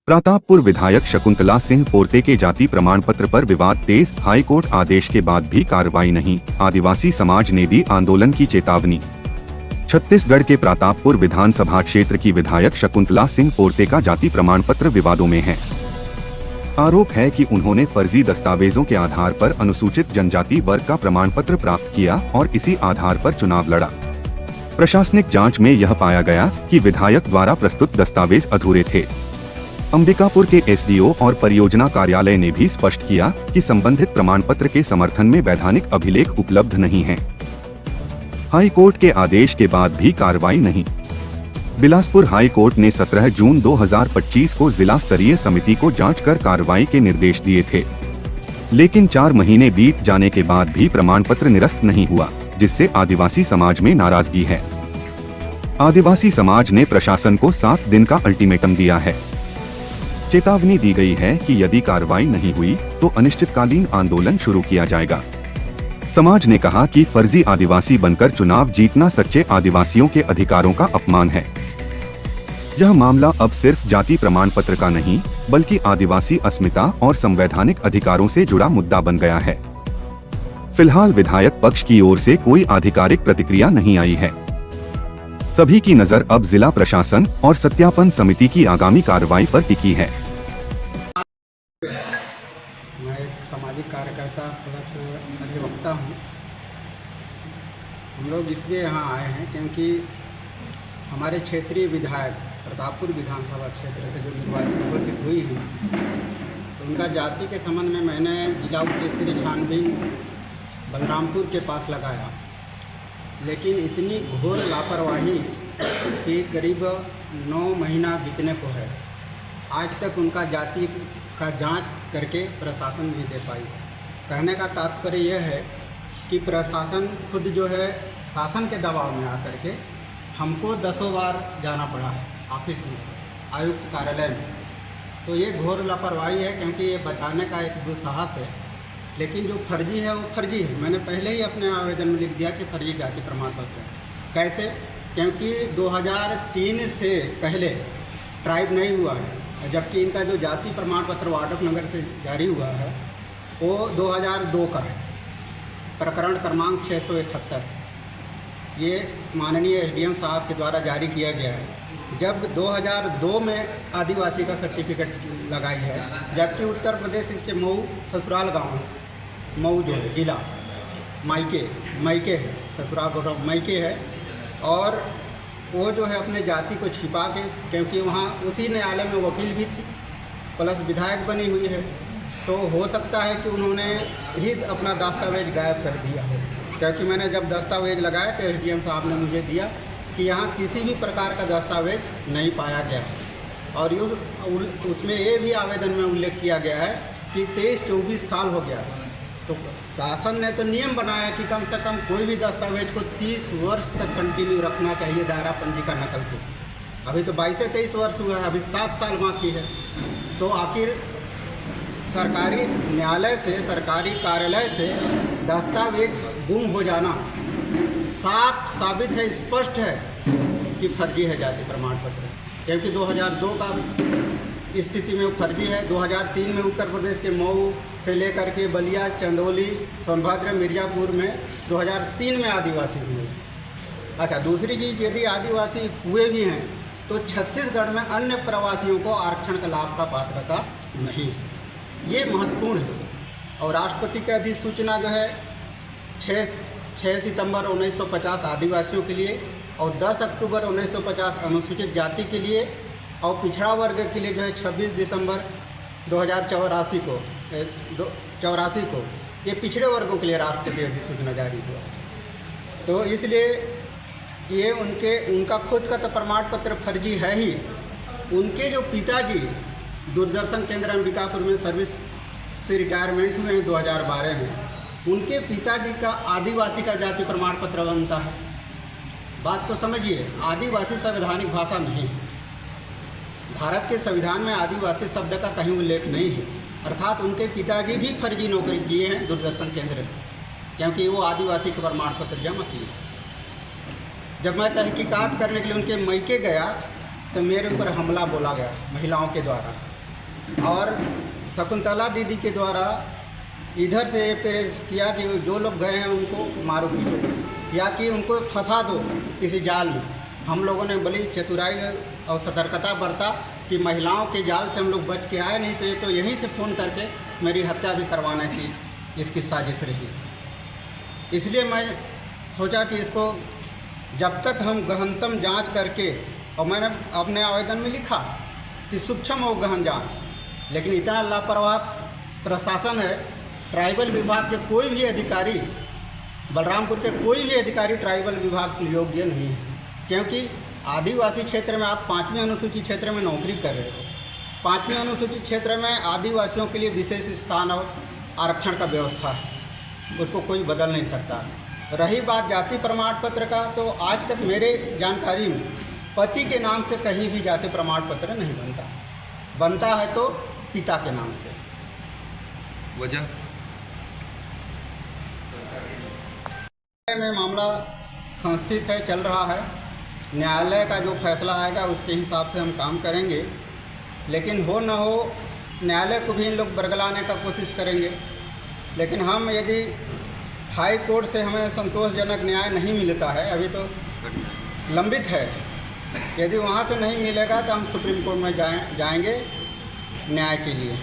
प्रतापपुर विधायक शकुंतला सिंह पोर्ते के जाति प्रमाण पत्र पर विवाद तेज, हाईकोर्ट आदेश के बाद भी कार्रवाई नहीं, आदिवासी समाज ने दी आंदोलन की चेतावनी। छत्तीसगढ़ के प्रतापपुर विधानसभा क्षेत्र की विधायक शकुंतला सिंह पोर्ते का जाति प्रमाण पत्र विवादों में है। आरोप है कि उन्होंने फर्जी दस्तावेजों के आधार पर अनुसूचित जनजाति वर्ग का प्रमाण पत्र प्राप्त किया और इसी आधार पर चुनाव लड़ा। प्रशासनिक जांच में यह पाया गया कि विधायक द्वारा प्रस्तुत दस्तावेज अधूरे थे। अंबिकापुर के एसडीओ और परियोजना कार्यालय ने भी स्पष्ट किया कि संबंधित प्रमाण पत्र के समर्थन में वैधानिक अभिलेख उपलब्ध नहीं है। हाई कोर्ट के आदेश के बाद भी कार्रवाई नहीं। बिलासपुर हाई कोर्ट ने 17 जून 2025 को जिला स्तरीय समिति को जांच कर कार्रवाई के निर्देश दिए थे, लेकिन 4 महीने बीत जाने के बाद भी प्रमाण पत्र निरस्त नहीं हुआ, जिससे आदिवासी समाज में नाराजगी है। आदिवासी समाज ने प्रशासन को 7 दिन का अल्टीमेटम दिया है। चेतावनी दी गई है कि यदि कार्रवाई नहीं हुई तो अनिश्चितकालीन आंदोलन शुरू किया जाएगा। समाज ने कहा कि फर्जी आदिवासी बनकर चुनाव जीतना सच्चे आदिवासियों के अधिकारों का अपमान है। यह मामला अब सिर्फ जाति प्रमाण पत्र का नहीं, बल्कि आदिवासी अस्मिता और संवैधानिक अधिकारों से जुड़ा मुद्दा बन गया है। फिलहाल विधायक पक्ष की ओर से कोई आधिकारिक प्रतिक्रिया नहीं आई है। सभी की नजर अब जिला प्रशासन और सत्यापन समिति की आगामी कार्रवाई पर टिकी है। मैं एक सामाजिक कार्यकर्ता प्लस अधिवक्ता हूँ। हम लोग इसलिए यहाँ आए हैं क्योंकि हमारे क्षेत्रीय विधायक प्रतापपुर विधानसभा क्षेत्र से जो निर्वाचित घोषित हुई हैं, तो उनका जाति के संबंध में मैंने जिला उच्च स्तरीय छानबीन बलरामपुर के पास लगाया, लेकिन इतनी घोर लापरवाही कि करीब 9 महीना बीतने को है, आज तक उनका जाति का जांच करके प्रशासन नहीं दे पाई। कहने का तात्पर्य यह है कि प्रशासन खुद जो है शासन के दबाव में आकर के हमको 10 बार जाना पड़ा है ऑफिस में, आयुक्त कार्यालय में। तो ये घोर लापरवाही है, क्योंकि ये बचाने का एक दुस्साहस है, लेकिन जो फर्जी है वो फर्जी है। मैंने पहले ही अपने आवेदन में लिख दिया कि फर्जी जाति प्रमाण पत्र है। कैसे? क्योंकि 2003 से पहले ट्राइब नहीं हुआ है, जबकि इनका जो जाति प्रमाण पत्र वाड्रफनगर से जारी हुआ है वो 2002 का है, प्रकरण क्रमांक 671। ये माननीय एसडीएम साहब के द्वारा जारी किया गया है। जब 2002 में आदिवासी का सर्टिफिकेट लगाई है, जबकि उत्तर प्रदेश इसके मऊ ससुराल गांव है, मऊ जो है जिला मायके है, ससुराल मायके है, और वो जो है अपने जाति को छिपा के, क्योंकि वहाँ उसी न्यायालय में वकील भी थी प्लस विधायक बनी हुई है, तो हो सकता है कि उन्होंने ही अपना दस्तावेज गायब कर दिया। क्योंकि मैंने जब दस्तावेज लगाया तो एसडीएम साहब ने मुझे दिया कि यहाँ किसी भी प्रकार का दस्तावेज नहीं पाया गया है, और उसमें ये भी आवेदन में उल्लेख किया गया है कि 23-24 साल हो गया। तो शासन ने तो नियम बनाया कि कम से कम कोई भी दस्तावेज को 30 वर्ष तक कंटिन्यू रखना चाहिए दायरा पंजी का नकल को। अभी तो 22 से 23 वर्ष हुआ है, अभी 7 साल बाकी है। तो आखिर सरकारी न्यायालय से, सरकारी कार्यालय से दस्तावेज गुम हो जाना साफ साबित है, स्पष्ट है कि फर्जी है जाति प्रमाण पत्र, क्योंकि 2002 का स्थिति में वो फर्जी है। 2003 में उत्तर प्रदेश के मऊ से लेकर के बलिया, चंदौली, सोनभद्र, मिर्जापुर में 2003 में आदिवासी हुए। अच्छा, दूसरी चीज़, यदि आदिवासी हुए भी हैं तो छत्तीसगढ़ में अन्य प्रवासियों को आरक्षण का लाभ का पात्रता नहीं है। ये महत्वपूर्ण है। और राष्ट्रपति की अधिसूचना जो है 6 सितंबर 1950 आदिवासियों के लिए और 10 अक्टूबर 1950 अनुसूचित जाति के लिए और पिछड़ा वर्ग के लिए जो है 26 दिसंबर 2084 को ये पिछड़े वर्गों के लिए राष्ट्रपति अधिसूचना जारी हुआ है। तो इसलिए ये उनका खुद का तो प्रमाण पत्र फर्जी है ही। उनके जो पिताजी दूरदर्शन केंद्र अंबिकापुर में सर्विस से रिटायरमेंट हुए हैं 2012 में, उनके पिताजी का आदिवासी का जाति प्रमाण पत्र बनता है। बात को समझिए, आदिवासी संवैधानिक भाषा नहीं है। भारत के संविधान में आदिवासी शब्द का कहीं उल्लेख नहीं है। अर्थात उनके पिताजी भी फर्जी नौकरी किए हैं दूरदर्शन केंद्र में, क्योंकि वो आदिवासी का प्रमाण पत्र जमा किए। जब मैं तहकीकात करने के लिए उनके मैके गया तो मेरे ऊपर हमला बोला गया महिलाओं के द्वारा। और शकुंतला दीदी के द्वारा इधर से प्रेस किया कि जो लोग गए हैं उनको मारो पीटो या कि उनको फंसा दो किसी जाल में। हम लोगों ने बड़ी चतुराई और सतर्कता बरता कि महिलाओं के जाल से हम लोग बच के आए, नहीं तो ये तो यहीं से फ़ोन करके मेरी हत्या भी करवाने की इसकी साजिश रही। इसलिए मैं सोचा कि इसको जब तक हम गहनतम जांच करके, और मैंने अपने आवेदन में लिखा कि सूक्ष्म हो गहन जांच, लेकिन इतना लापरवाह प्रशासन है। ट्राइबल विभाग के कोई भी अधिकारी, बलरामपुर के कोई भी अधिकारी ट्राइबल विभाग योग्य नहीं है, क्योंकि आदिवासी क्षेत्र में आप 5वीं अनुसूचित क्षेत्र में नौकरी कर रहे हो। 5वीं अनुसूचित क्षेत्र में आदिवासियों के लिए विशेष स्थान और आरक्षण का व्यवस्था है, उसको कोई बदल नहीं सकता। रही बात जाति प्रमाण पत्र का, तो आज तक मेरे जानकारी में पति के नाम से कहीं भी जाति प्रमाण पत्र नहीं बनता। बनता है तो पिता के नाम से। वजह में मामला संस्थित है, चल रहा है। न्यायालय का जो फैसला आएगा उसके हिसाब से हम काम करेंगे, लेकिन हो न हो न्यायालय को भी इन लोग बरगलाने का कोशिश करेंगे। लेकिन हम यदि हाई कोर्ट से हमें संतोषजनक न्याय नहीं मिलता है, अभी तो लंबित है, यदि वहाँ से नहीं मिलेगा तो हम सुप्रीम कोर्ट में जाएंगे न्याय के लिए।